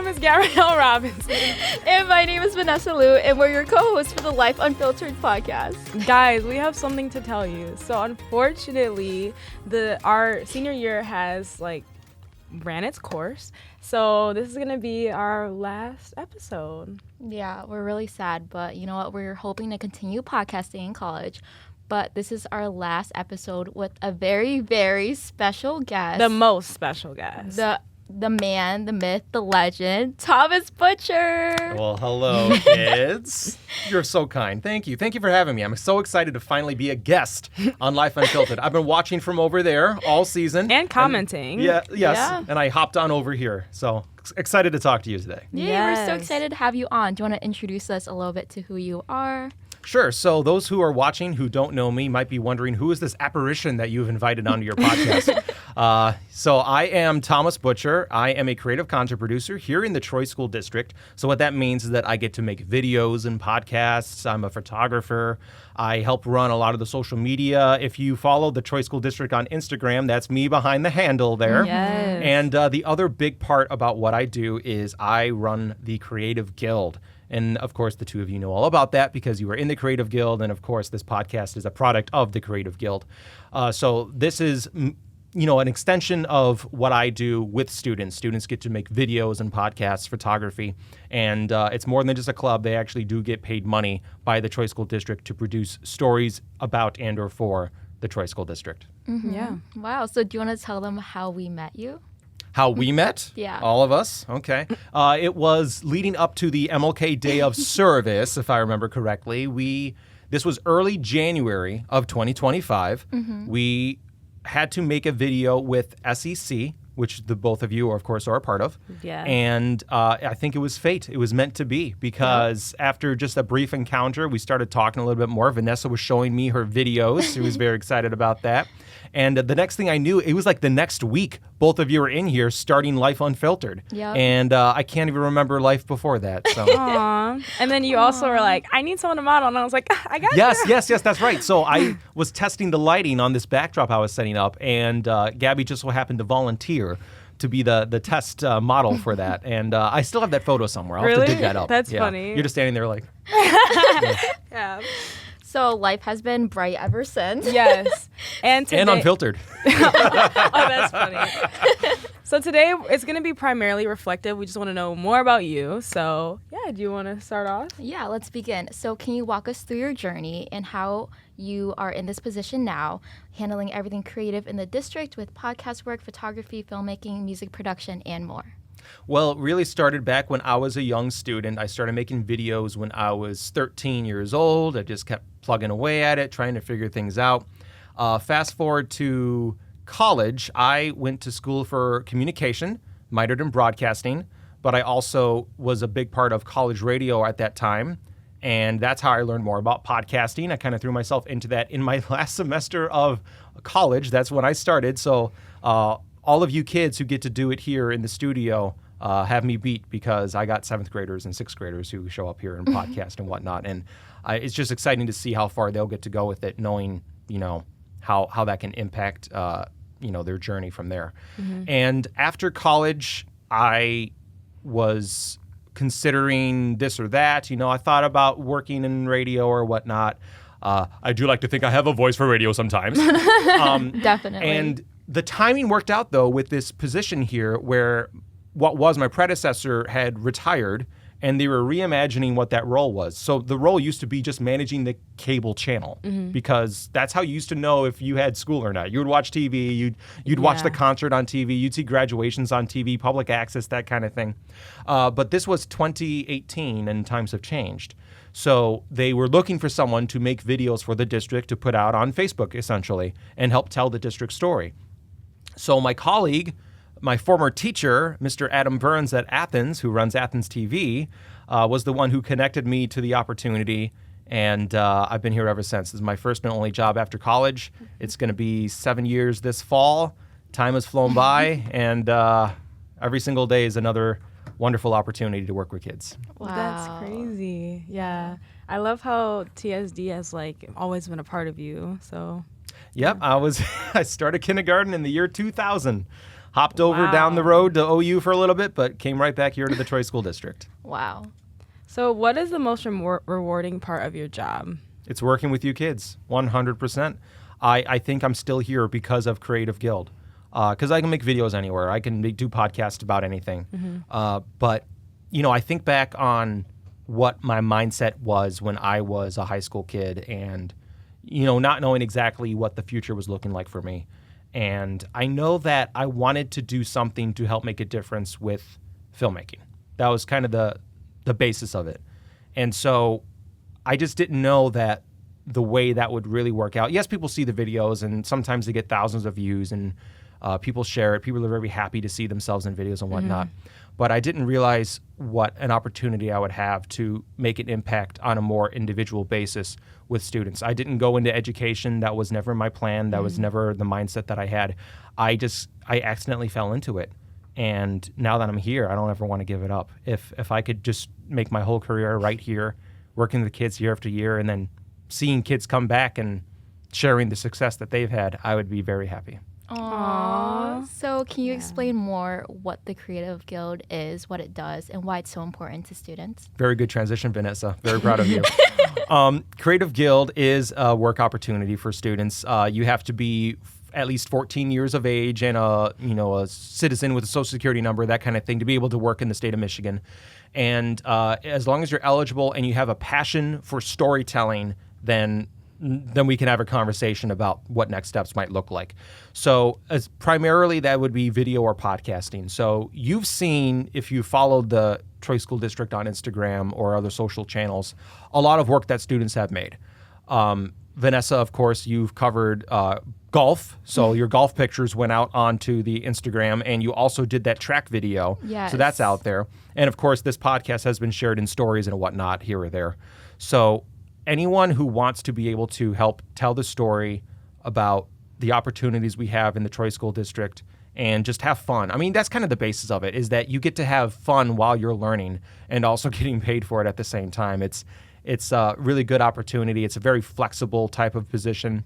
name is Gabrielle Robinson. And my name is Vanessa Liu, and we're your co-hosts for the Life Unfiltered podcast. Guys, we have something to tell you. So unfortunately, our senior year has ran its course. So this is going to be our last episode. Yeah, we're really sad, but you know what? We're hoping to continue podcasting in college. But this is our last episode with a very, very special guest. The most special guest. The man, the myth, the legend, Thomas Butcher. Well, hello, kids. You're so kind. Thank you. Thank you for having me. I'm so excited to finally be a guest on Life Unfiltered. I've been watching from over there all season. And commenting. Yes. Yeah. And I hopped on over here. So excited to talk to you today. Yeah, we're so excited to have you on. Do you want to introduce us a little bit to who you are? Sure. So those who are watching who don't know me might be wondering, who is this apparition that you've invited onto your podcast? So I am Thomas Butcher. I am a creative content producer here in the Troy School District. So what that means is that I get to make videos and podcasts. I'm a photographer. I help run a lot of the social media. If you follow the Troy School District on Instagram, that's me behind the handle there. Yes. And the other big part about what I do is I run the Creative Guild. And, of course, the two of you know all about that because you were in the Creative Guild. And, of course, this podcast is a product of the Creative Guild. So this is, an extension of what I do with students. Students get to make videos and podcasts, photography. And it's more than just a club. They actually do get paid money by the Troy School District to produce stories about and or for the Troy School District. Mm-hmm. Yeah. Wow. So do you want to tell them how we met you? How we met? Yeah. All of us? Okay. It was leading up to the MLK Day of Service, if I remember correctly. This was early January of 2025. Mm-hmm. We had to make a video with SEC, which the both of you, of course, are a part of. Yeah. And I think it was fate. It was meant to be because after just a brief encounter, we started talking a little bit more. Vanessa was showing me her videos. She was very excited about that. And the next thing I knew, it was like the next week, both of you were in here starting Life Unfiltered. Yep. And I can't even remember life before that. So. Aww. And then you also were like, I need someone to model. And I was like, I got you. Yes, that's right. So I was testing the lighting on this backdrop I was setting up, and Gabby just so happened to volunteer to be the test model for that. And I still have that photo somewhere. I'll have to dig that up. That's funny. You're just standing there like... Yeah. So life has been bright ever since. Yes. And unfiltered. Oh, that's funny. So today it's going to be primarily reflective. We just want to know more about you. So, yeah, do you want to start off? Yeah, let's begin. So can you walk us through your journey and how you are in this position now, handling everything creative in the district with podcast work, photography, filmmaking, music production, and more? Well, it really started back when I was a young student. I started making videos when I was 13 years old. I just kept plugging away at it, trying to figure things out. Fast forward to college, I went to school for communication, minored in broadcasting, but I also was a big part of college radio at that time. And that's how I learned more about podcasting. I kind of threw myself into that in my last semester of college. That's when I started. So all of you kids who get to do it here in the studio have me beat because I got 7th graders and 6th graders who show up here and podcast and whatnot. And it's just exciting to see how far they'll get to go with it, knowing, how that can impact, their journey from there. Mm-hmm. And after college, I was considering this or that. I thought about working in radio or whatnot. I do like to think I have a voice for radio sometimes. Definitely. And the timing worked out, though, with this position here where what was my predecessor had retired, and they were reimagining what that role was. So the role used to be just managing the cable channel because that's how you used to know if you had school or not. You would watch TV, you'd watch the concert on TV, you'd see graduations on TV, public access, that kind of thing. But this was 2018, and times have changed. So they were looking for someone to make videos for the district to put out on Facebook, essentially, and help tell the district story. So my colleague, my former teacher, Mr. Adam Burns at Athens, who runs Athens TV, was the one who connected me to the opportunity, and I've been here ever since. This is my first and only job after college. It's going to be 7 years this fall. Time has flown by, and every single day is another wonderful opportunity to work with kids. Wow. That's crazy. Yeah. I love how TSD has always been a part of you. So Yep, I started kindergarten in the year 2000. Hopped over down the Wow. road to OU for a little bit, but came right back here to the Troy School District. Wow. So, what is the most rewarding part of your job? It's working with you kids, 100%. I think I'm still here because of Creative Guild, because I can make videos anywhere. I can do podcasts about anything. But, I think back on what my mindset was when I was a high school kid and, not knowing exactly what the future was looking like for me. And I know that I wanted to do something to help make a difference with filmmaking. That was kind of the basis of it. And so I just didn't know that the way that would really work out. Yes, people see the videos and sometimes they get thousands of views and people share it. People are very happy to see themselves in videos and whatnot. But I didn't realize what an opportunity I would have to make an impact on a more individual basis with students. I didn't go into education. That was never my plan. That was never the mindset that I had. I accidentally fell into it. And now that I'm here, I don't ever want to give it up. If I could just make my whole career right here, working with kids year after year, and then seeing kids come back and sharing the success that they've had, I would be very happy. Aww. So can you explain more what the Creative Guild is, what it does, and why it's so important to students? Very good transition, Vanessa. Very proud of you. Creative Guild is a work opportunity for students. You have to be at least 14 years of age and a citizen with a social security number, that kind of thing, to be able to work in the state of Michigan. And as long as you're eligible and you have a passion for storytelling, then we can have a conversation about what next steps might look like. So primarily that would be video or podcasting. So you've seen, if you followed the Troy School District on Instagram or other social channels, a lot of work that students have made. Vanessa, of course, you've covered golf. So your golf pictures went out onto the Instagram, and you also did that track video. Yes. So that's out there. And of course, this podcast has been shared in stories and whatnot here or there. So anyone who wants to be able to help tell the story about the opportunities we have in the Troy School District and just have fun. I mean, that's kind of the basis of it, is that you get to have fun while you're learning and also getting paid for it at the same time. It's a really good opportunity. It's a very flexible type of position.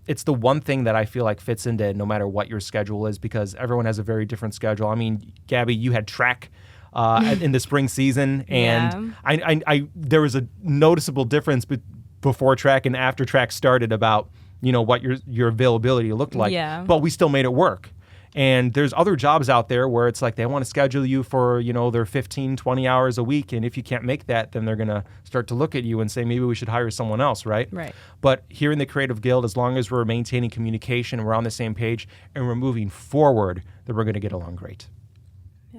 It's the one thing that I feel like fits into no matter what your schedule is, because everyone has a very different schedule. I mean, Gabby, you had track in the spring season, and I there was a noticeable difference before track and after track started about what your availability looked like. Yeah. But we still made it work. And there's other jobs out there where it's like they want to schedule you for, their 15, 20 hours a week. And if you can't make that, then they're going to start to look at you and say, maybe we should hire someone else, right? Right. But here in the Creative Guild, as long as we're maintaining communication, we're on the same page, and we're moving forward, then we're going to get along great.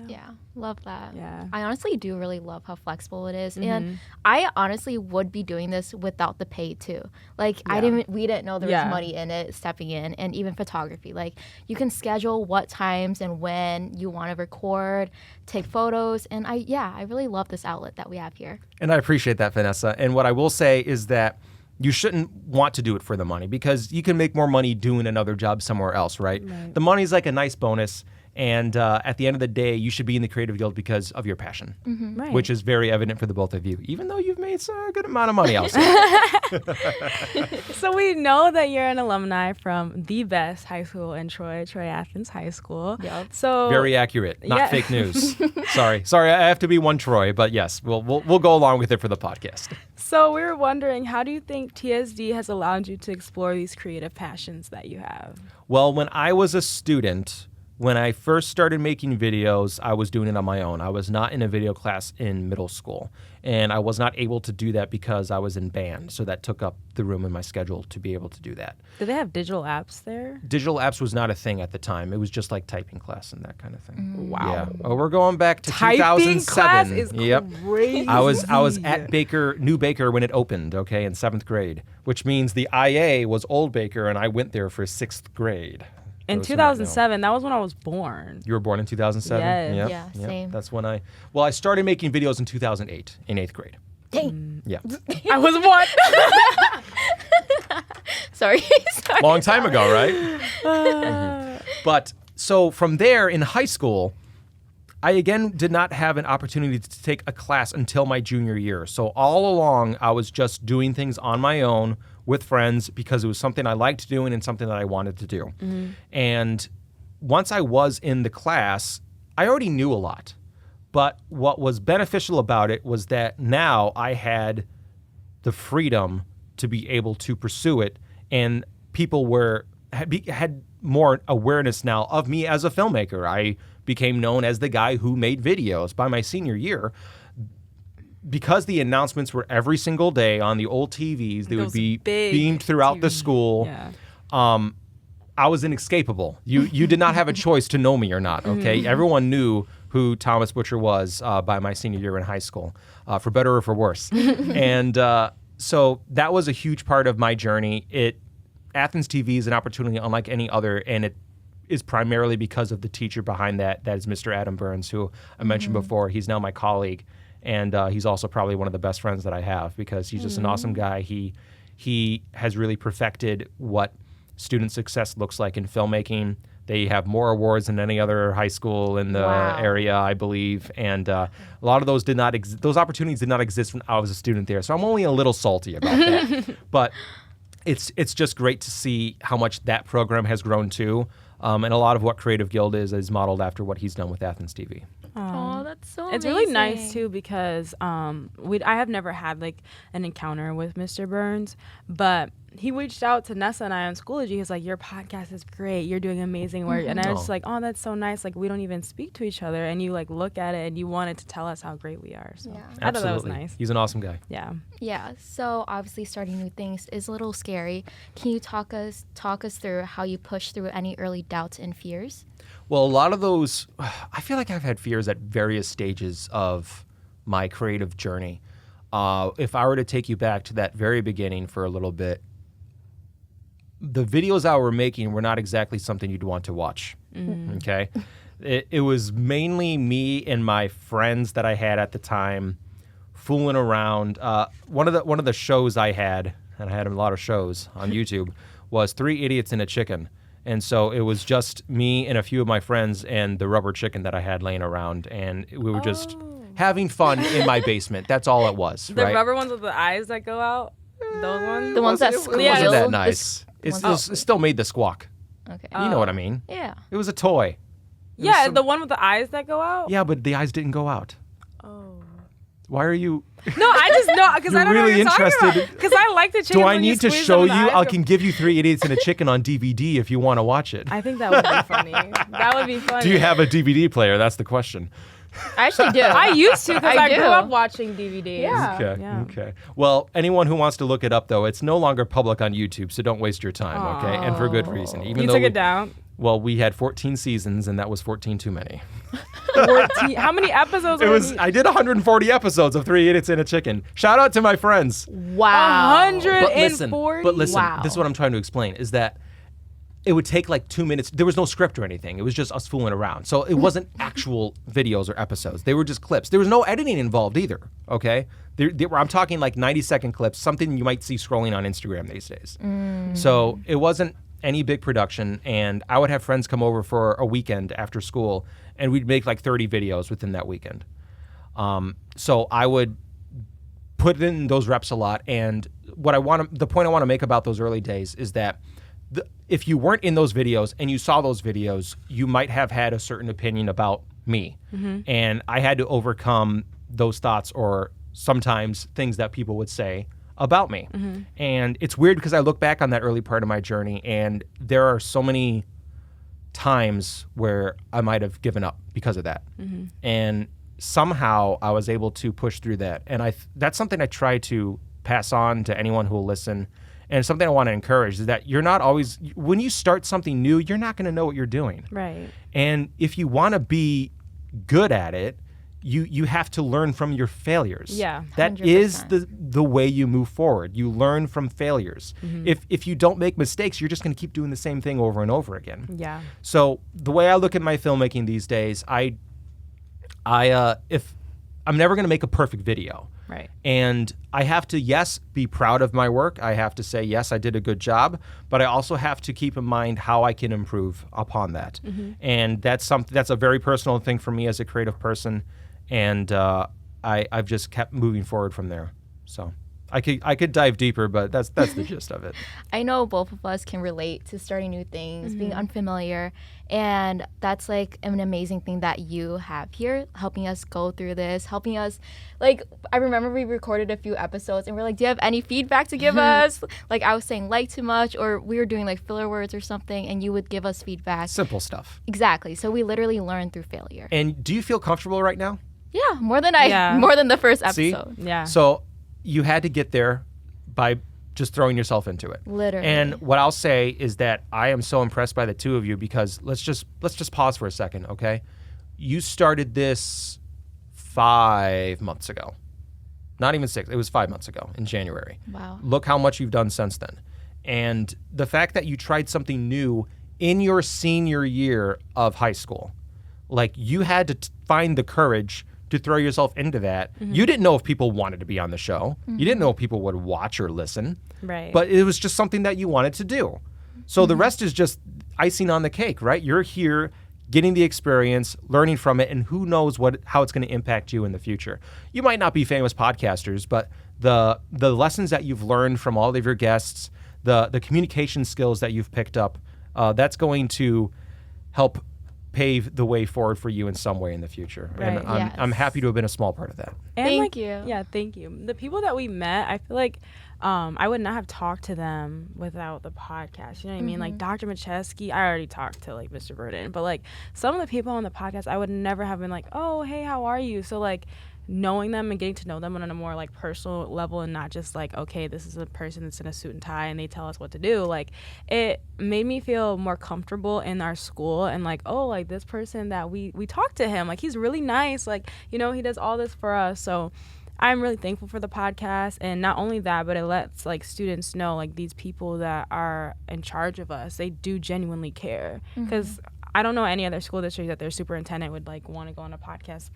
Yeah, love that. Yeah. I honestly do really love how flexible it is. And I honestly would be doing this without the pay too. Like we didn't know there was money in it, stepping in, and even photography. Like you can schedule what times and when you want to record, take photos. And I really love this outlet that we have here. And I appreciate that, Vanessa. And what I will say is that you shouldn't want to do it for the money, because you can make more money doing another job somewhere else, right? The money's like a nice bonus. And at the end of the day, you should be in the Creative Guild because of your passion, Right. which is very evident for the both of you, even though you've made a good amount of money also. So we know that you're an alumni from the best high school in Troy Athens High School. Yep. So Very accurate, not fake news. Sorry, I have to be one Troy, but yes, we'll go along with it for the podcast. So we were wondering, how do you think TSD has allowed you to explore these creative passions that you have? Well, when I was a student, when I first started making videos, I was doing it on my own. I was not in a video class in middle school, and I was not able to do that because I was in band, so that took up the room in my schedule to be able to do that. Do they have digital apps there? Digital apps was not a thing at the time. It was just like typing class and that kind of thing. Wow. Yeah. Oh, we're going back to Typing 2007. class is crazy. I was at New Baker when it opened, okay, in 7th grade, which means the IA was Old Baker, and I went there for 6th grade. In Those who might know. 2007, that was when I was born. You were born in 2007? Yes. Yep. Yeah, same. That's when I started making videos in 2008 in 8th grade. Dang. Yeah. I was born. Sorry. Long time ago, right? But so from there in high school, I again did not have an opportunity to take a class until my junior year. So all along, I was just doing things on my own with friends because it was something I liked doing and something that I wanted to do. And once I was in the class, I already knew a lot. But what was beneficial about it was that now I had the freedom to be able to pursue it, and people had more awareness now of me as a filmmaker. I became known as the guy who made videos by my senior year. Because the announcements were every single day on the old TVs, they would be beamed throughout the school. Yeah. I was inescapable. You did not have a choice to know me or not, okay? Everyone knew who Thomas Butcher was by my senior year in high school, for better or for worse. And so that was a huge part of my journey. Athens TV is an opportunity unlike any other, and it is primarily because of the teacher behind that. That is Mr. Adam Burns, who I mentioned before. He's now my colleague, and he's also probably one of the best friends that I have because he's just an awesome guy. He has really perfected what student success looks like in filmmaking. They have more awards than any other high school in the area, I believe, and a lot of those those opportunities did not exist when I was a student there. So I'm only a little salty about that, but it's just great to see how much that program has grown too, and a lot of what Creative Guild is modeled after what he's done with Athens TV. Oh, that's so amazing. It's really nice too because I have never had like an encounter with Mr. Burns, but he reached out to Nessa and I on Schoology. He was like, your podcast is great. You're doing amazing work. And I was just like, oh, that's so nice. Like, we don't even speak to each other. And you like look at it and you wanted to tell us how great we are. So I thought that was nice. He's an awesome guy. Yeah. Yeah. So obviously starting new things is a little scary. Can you talk us through how you push through any early doubts and fears? Well, a lot of those, I feel like I've had fears at various stages of my creative journey. If I were to take you back to that very beginning for a little bit, the videos I were making were not exactly something you'd want to watch, okay? It was mainly me and my friends that I had at the time fooling around. One of the shows I had, and I had a lot of shows on YouTube, was 3 Idiots and a Chicken. And so it was just me and a few of my friends and the rubber chicken that I had laying around, and we were just having fun in my basement. That's all it was, The right? rubber ones with the eyes that go out? Those ones? The ones that It squeal. wasn't that nice. It still made the squawk. Okay. You know what I mean? Yeah. It was a toy. Yeah, the one with the eyes that go out? Yeah, but the eyes didn't go out. Oh. Why are you... No, I just know because I don't know what really you're talking interested. about. Because I like the chicken. Do I when you need to squeeze show them you? in the eyes I go- can give you 3 Idiots and a Chicken on DVD if you want to watch it. I think that would be funny. That would be funny. Do you have a DVD player? That's the question. I actually do. I used to because I I grew do. up watching DVDs. Yeah. Okay. Yeah. Okay. Well, anyone who wants to look it up, though, it's no longer public on YouTube, so don't waste your time, okay? And for good reason. Even You though took it down? Well, we had 14 seasons, and that was 14 too many. 14. How many episodes were I did 140 episodes of 3 Idiots and a Chicken. Shout out to my friends. Wow. 140? But listen, Wow. this is what I'm trying to explain, is that it would take like 2 minutes. There was no script or anything. It was just us fooling around. So it wasn't actual videos or episodes. They were just clips. There was no editing involved either, okay? I'm talking like 90-second clips, something you might see scrolling on Instagram these days. So it wasn't any big production, and I would have friends come over for a weekend after school, and we'd make like 30 videos within that weekend. So I would put in those reps a lot, and the point I want to make about those early days is that if you weren't in those videos and you saw those videos, you might have had a certain opinion about me. And I had to overcome those thoughts or sometimes things that people would say about me. And it's weird because I look back on that early part of my journey and there are so many times where I might have given up because of that. And somehow I was able to push through that. And that's something I try to pass on to anyone who will listen. And something I want to encourage is that you're not always, when you start something new, you're not going to know what you're doing. Right. And if you want to be good at it, you have to learn from your failures. Yeah. That 100%. is the way you move forward. You learn from failures. If you don't make mistakes, you're just going to keep doing the same thing over and over again. Yeah. So the way I look at my filmmaking these days, if I'm never going to make a perfect video. Right. And I have to, yes, be proud of my work. I have to say, yes, I did a good job. But I also have to keep in mind how I can improve upon that. And that's a very personal thing for me as a creative person. And I've just kept moving forward from there. So I could dive deeper, but that's the gist of it. I know both of us can relate to starting new things, being unfamiliar, and that's like an amazing thing that you have here, helping us go through this, helping us, like, I remember we recorded a few episodes and we're like, do you have any feedback to give us? Like, I was saying like too much, or we were doing like filler words or something, and you would give us feedback. Simple stuff. Exactly. So we literally learned through failure. And do you feel comfortable right now? Yeah, more than the first episode. See? Yeah. So you had to get there by just throwing yourself into it. Literally. And what I'll say is that I am so impressed by the two of you, because let's just pause for a second, okay? You started this 5 months ago. Not even 6. It was 5 months ago in January. Wow. Look how much you've done since then. And the fact that you tried something new in your senior year of high school, like, you had to find the courage to throw yourself into that. You didn't know if people wanted to be on the show. You didn't know if people would watch or listen. Right. But it was just something that you wanted to do. So the rest is just icing on the cake, right? You're here getting the experience, learning from it, and who knows how it's going to impact you in the future. You might not be famous podcasters, but the lessons that you've learned from all of your guests, the communication skills that you've picked up, that's going to help pave the way forward for you in some way in the future. Right. And I'm happy to have been a small part of that. And Thank you. Yeah, thank you. The people that we met, I feel like I would not have talked to them without the podcast. You know what I mean? Like Dr. Macheski, I already talked to like Mr. Burden, but like some of the people on the podcast, I would never have been like, oh, hey, how are you? So like knowing them and getting to know them on a more like personal level, and not just like, okay, this is a person that's in a suit and tie and they tell us what to do. Like, it made me feel more comfortable in our school, and like, oh, like this person that we talked to him, like he's really nice, like, you know, he does all this for us. So I'm really thankful for the podcast. And not only that, but it lets like students know, like, these people that are in charge of us, they do genuinely care. Because I don't know any other school district that their superintendent would like want to go on a podcast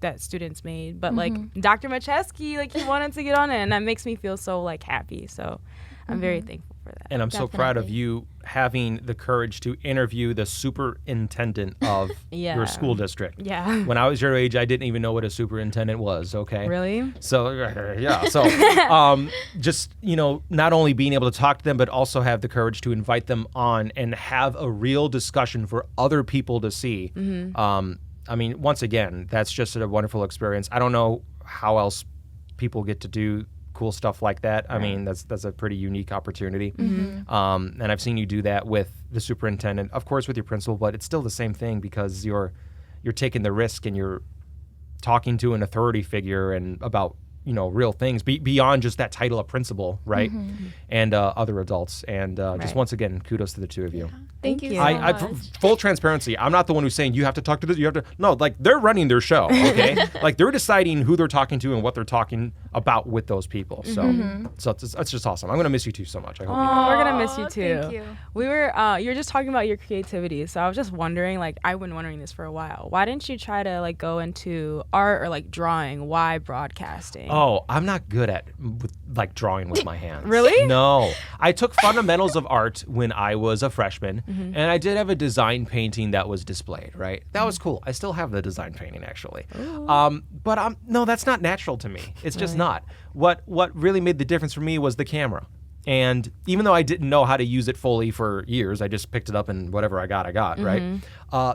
that students made, but like Dr. Macheski, like, he wanted to get on it, and that makes me feel so like happy. So I'm very thankful for that. And I'm so proud of you having the courage to interview the superintendent of your school district. Yeah. When I was your age, I didn't even know what a superintendent was, okay? Really? So, yeah. So, just, you know, not only being able to talk to them, but also have the courage to invite them on and have a real discussion for other people to see. I mean, once again, that's just a wonderful experience. I don't know how else people get to do cool stuff like that. I mean, that's a pretty unique opportunity. And I've seen you do that with the superintendent, of course, with your principal, but it's still the same thing, because you're taking the risk and you're talking to an authority figure and about, you know, real things beyond just that title of principal, right? And other adults. And just once again, kudos to the two of you. Thank you so much. Full transparency, I'm not the one who's saying you have to talk to this, you have to. No, like, they're running their show, okay? Like, they're deciding who they're talking to and what they're talking about with those people. So, so it's just awesome. I'm going to miss you two so much. I hope you know. We're going to miss you too. Thank you. We were, you were just talking about your creativity. So I was just wondering, like, I've been wondering this for a while. Why didn't you try to like go into art or like drawing? Why broadcasting? Oh, I'm not good at like drawing with my hands. Really? No. I took fundamentals of art when I was a freshman, and I did have a design painting that was displayed, right? That was cool. I still have the design painting, actually. But no, that's not natural to me. It's just not. What really made the difference for me was the camera. And even though I didn't know how to use it fully for years, I just picked it up and whatever I got, right?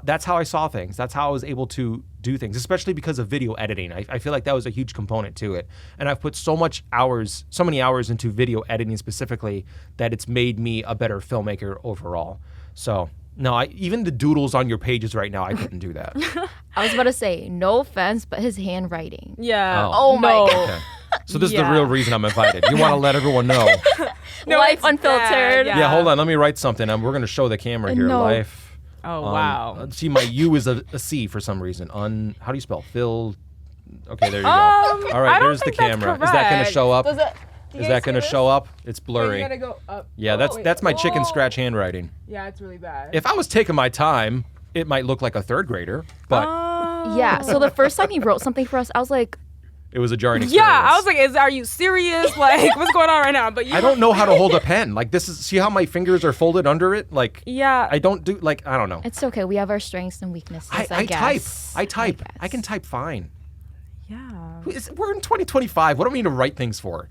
That's how I saw things. That's how I was able to do things, especially because of video editing. I feel like that was a huge component to it. And I've put so many hours into video editing specifically, that it's made me a better filmmaker overall. So, no, even the doodles on your pages right now, I couldn't do that. I was about to say, no offense, but his handwriting. Yeah. Oh my God. Okay. So this is the real reason I'm invited. You want to let everyone know. Life Unfiltered. Yeah, hold on. Let me write something. We're going to show the camera here. No. Life. Oh, wow. See, my U is a C for some reason. How do you spell? Phil. Okay, there you go. All right, there's the camera. Is that going to show up? Is that going to show up? It's blurry. You gotta go up. Yeah, that's my chicken scratch handwriting. Yeah, it's really bad. If I was taking my time, it might look like a third grader, but Yeah, so the first time he wrote something for us, I was like, it was a jarring experience. Yeah, I was like, are you serious? Like, what's going on right now? But I don't know how to hold a pen. Like, see how my fingers are folded under it? Like, yeah. I don't do, like, I don't know. it's okay. We have our strengths and weaknesses, I guess. type. I guess. can type fine. Yeah. We're in 2025. What do we need to write things for?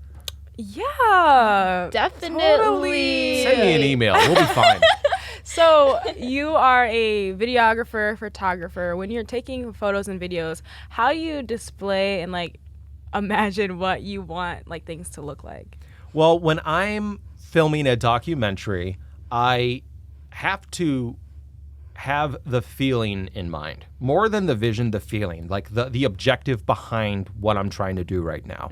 Yeah. Definitely. Totally. Send me an email. We'll be fine. So you are a videographer, photographer. When you're taking photos and videos, how you display and like imagine what you want like things to look like? Well, when I'm filming a documentary, I have to have the feeling in mind. More than the vision, the feeling, like the objective behind what I'm trying to do right now.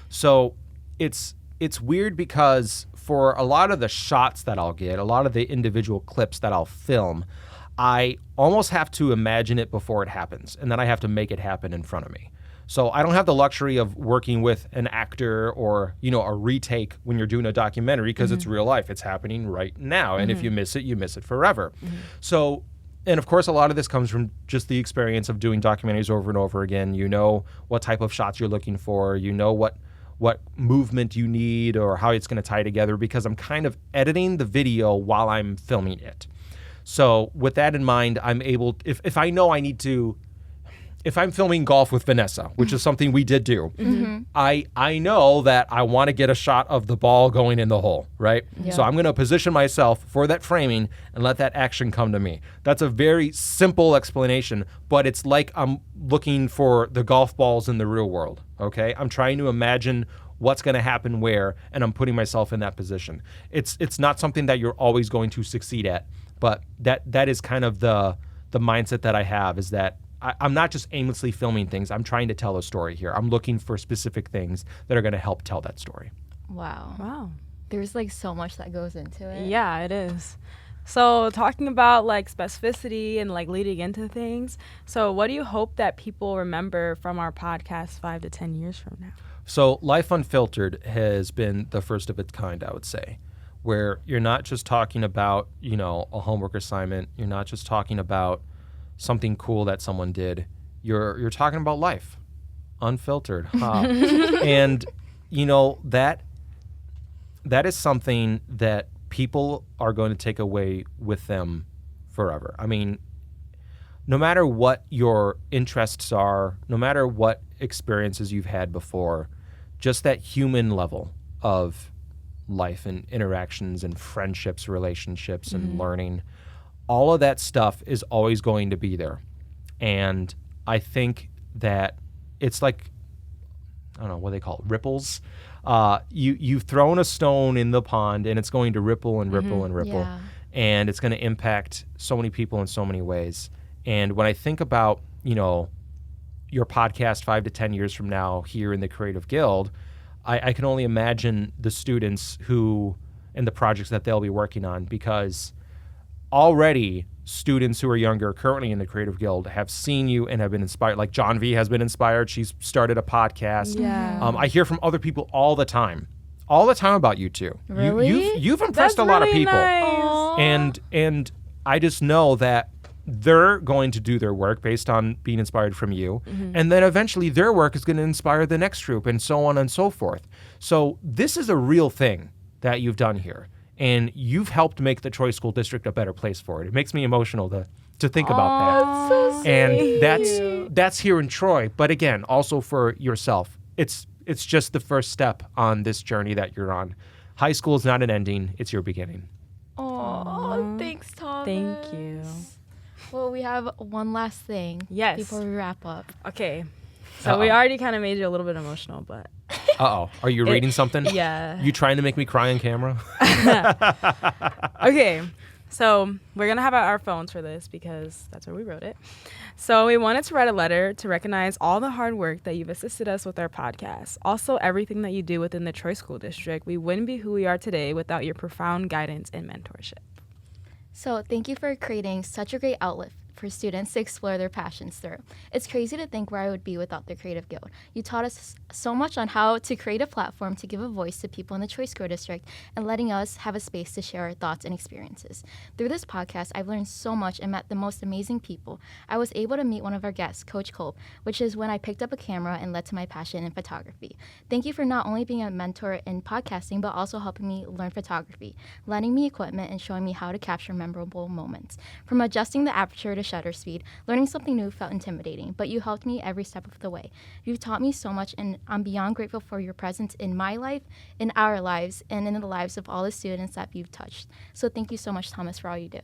So it's weird because for a lot of the shots that I'll get, a lot of the individual clips that I'll film, I almost have to imagine it before it happens, and then I have to make it happen in front of me. So I don't have the luxury of working with an actor or, a retake when you're doing a documentary because it's real life. It's happening right now. And if you miss it forever. So, and of course, a lot of this comes from just the experience of doing documentaries over and over again. You know what type of shots you're looking for. You know what movement you need or how it's going to tie together because I'm kind of editing the video while I'm filming it. So with that in mind, I'm able, if I know I need to, if I'm filming golf with Vanessa, which is something we did do, I know that I want to get a shot of the ball going in the hole, right? Yeah. So I'm going to position myself for that framing and let that action come to me. That's a very simple explanation, but it's like I'm looking for the golf balls in the real world, okay? I'm trying to imagine what's going to happen where, and I'm putting myself in that position. It's not something that you're always going to succeed at, but that is kind of the mindset that I have is that I'm not just aimlessly filming things. I'm trying to tell a story here. I'm looking for specific things that are going to help tell that story. Wow. There's like so much that goes into it. Yeah, it is. So talking about like specificity and like leading into things. So what do you hope that people remember from our podcast 5 to 10 years from now? So Life Unfiltered has been the first of its kind, I would say, where you're not just talking about, a homework assignment. You're not just talking about something cool that someone did. You're talking about life, unfiltered. And that is something that people are going to take away with them forever. I mean, no matter what your interests are, no matter what experiences you've had before, just that human level of life and interactions and friendships, relationships and learning, all of that stuff is always going to be there. And I think that it's like, I don't know what they call it, ripples. You've thrown a stone in the pond and it's going to ripple and ripple and ripple. Yeah. And it's going to impact so many people in so many ways. And when I think about, your podcast 5 to 10 years from now here in the Creative Guild, I can only imagine the students and the projects that they'll be working on, because already students who are younger currently in the Creative Guild have seen you and have been inspired. Like John V has been inspired. She's started a podcast. Yeah. I hear from other people all the time about you two. Really? You've impressed That's a lot of really people. nice. And I just know that they're going to do their work based on being inspired from you. And then eventually their work is going to inspire the next group and so on and so forth. So this is a real thing that you've done here. And you've helped make the Troy School District a better place for it. It makes me emotional to think about that. So And that's here in Troy. But again, also for yourself. It's just the first step on this journey that you're on. High school is not an ending. It's your beginning. Oh, thanks, Thomas. Thank you. Well, we have one last thing before we wrap up. Okay. So we already kind of made you a little bit emotional, but... Uh-oh. Are you reading something? Yeah. You trying to make me cry on camera? Okay. So we're going to have our phones for this because that's where we wrote it. So we wanted to write a letter to recognize all the hard work that you've assisted us with our podcast. Also, everything that you do within the Troy School District. We wouldn't be who we are today without your profound guidance and mentorship. So thank you for creating such a great outlet for students to explore their passions through. It's crazy to think where I would be without the Creative Guild. You taught us so much on how to create a platform to give a voice to people in the Troy School District and letting us have a space to share our thoughts and experiences. Through this podcast, I've learned so much and met the most amazing people. I was able to meet one of our guests, Coach Kolb, which is when I picked up a camera and led to my passion in photography. Thank you for not only being a mentor in podcasting, but also helping me learn photography, lending me equipment and showing me how to capture memorable moments. From adjusting the aperture to shutter speed. Learning something new felt intimidating, but you helped me every step of the way. You've taught me so much, and I'm beyond grateful for your presence in my life, in our lives, and in the lives of all the students that you've touched. So thank you so much, Thomas, for all you do.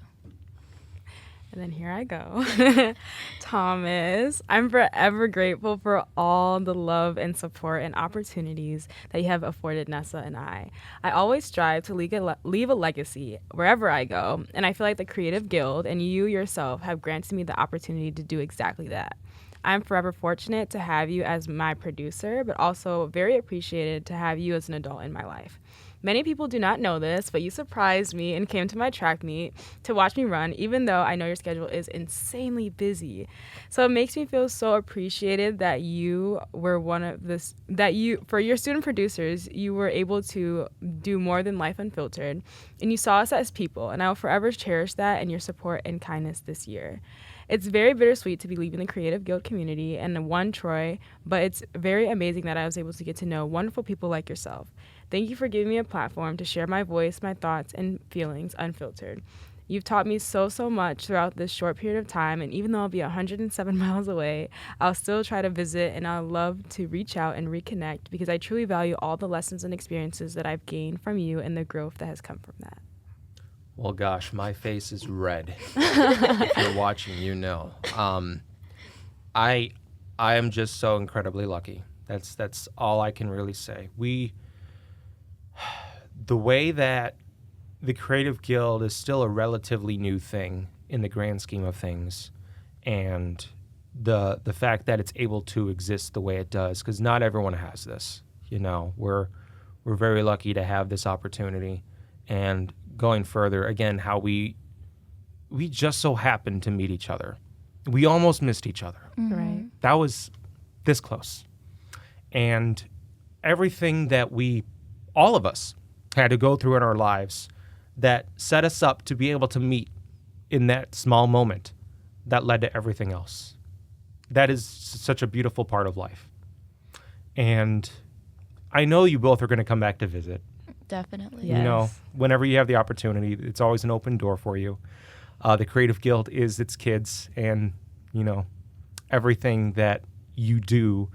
And then here I go. Thomas, I'm forever grateful for all the love and support and opportunities that you have afforded Nessa and I. I always strive to leave a legacy wherever I go, and I feel like the Creative Guild and you yourself have granted me the opportunity to do exactly that. I'm forever fortunate to have you as my producer, but also very appreciated to have you as an adult in my life. Many people do not know this, but you surprised me and came to my track meet to watch me run, even though I know your schedule is insanely busy. So it makes me feel so appreciated that you were for your student producers, you were able to do more than Life Unfiltered, and you saw us as people, and I will forever cherish that and your support and kindness this year. It's very bittersweet to be leaving the Creative Guild community and one Troy, but it's very amazing that I was able to get to know wonderful people like yourself. Thank you for giving me a platform to share my voice, my thoughts, and feelings unfiltered. You've taught me so much throughout this short period of time, and even though I'll be 107 miles away, I'll still try to visit, and I'll love to reach out and reconnect because I truly value all the lessons and experiences that I've gained from you and the growth that has come from that. Well, gosh, my face is red. If you're watching, you know. I am just so incredibly lucky. That's all I can really say. The way that the Creative Guild is still a relatively new thing in the grand scheme of things, and the fact that it's able to exist the way it does, because not everyone has this. You know, we're very lucky to have this opportunity. And going further, again, how we just so happened to meet each other. We almost missed each other. Mm-hmm. Right. That was this close. And everything that all of us had to go through in our lives that set us up to be able to meet in that small moment that led to everything else. That is such a beautiful part of life. And I know you both are going to come back to visit. Definitely. Yes. You know, whenever you have the opportunity, it's always an open door for you. The Creative Guild is its kids and, you know, everything that you do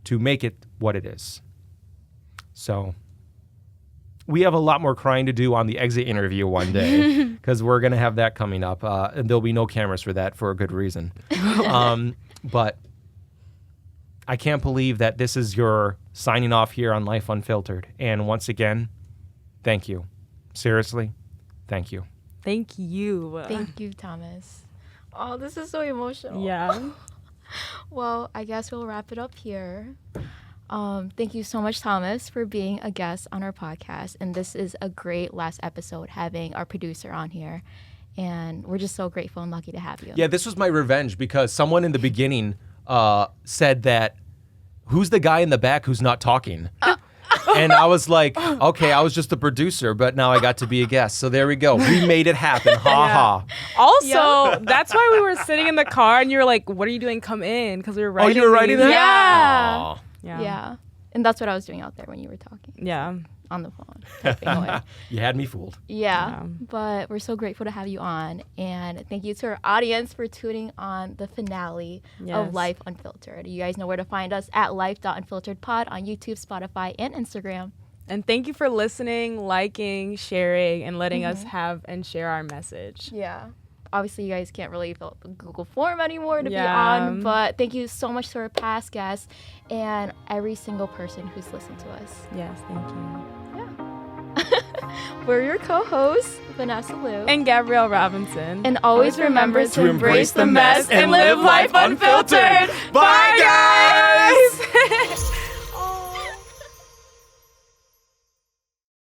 to make it what it is. So we have a lot more crying to do on the exit interview one day because we're going to have that coming up. And there'll be no cameras for that for a good reason. But I can't believe that this is your signing off here on Life Unfiltered. And once again, thank you. Seriously, thank you. Thank you. Thank you, Thomas. Oh, this is so emotional. Yeah. Well, I guess we'll wrap it up here. Thank you so much, Thomas, for being a guest on our podcast. And this is a great last episode, having our producer on here. And we're just so grateful and lucky to have you. Yeah, this was my revenge because someone in the beginning said that, who's the guy in the back who's not talking? And I was like, okay, I was just a producer, but now I got to be a guest. So there we go. We made it happen. Ha. Also, that's why we were sitting in the car and you were like, what are you doing? Come in. Because we were writing. Oh, you were writing that? Yeah. Aww. Yeah. And that's what I was doing out there when you were talking. Yeah. On the phone. Typing away. You had me fooled. Yeah. But we're so grateful to have you on. And thank you to our audience for tuning on the finale of Life Unfiltered. You guys know where to find us at life.unfilteredpod on YouTube, Spotify, and Instagram. And thank you for listening, liking, sharing, and letting us have and share our message. Yeah. Obviously, you guys can't really fill out the Google form anymore to be on, but thank you so much to our past guests and every single person who's listened to us. Yes, thank you. Yeah. We're your co-hosts, Vanessa Liu and Gabrielle Robinson. And always remember to embrace the mess and live life unfiltered. Bye!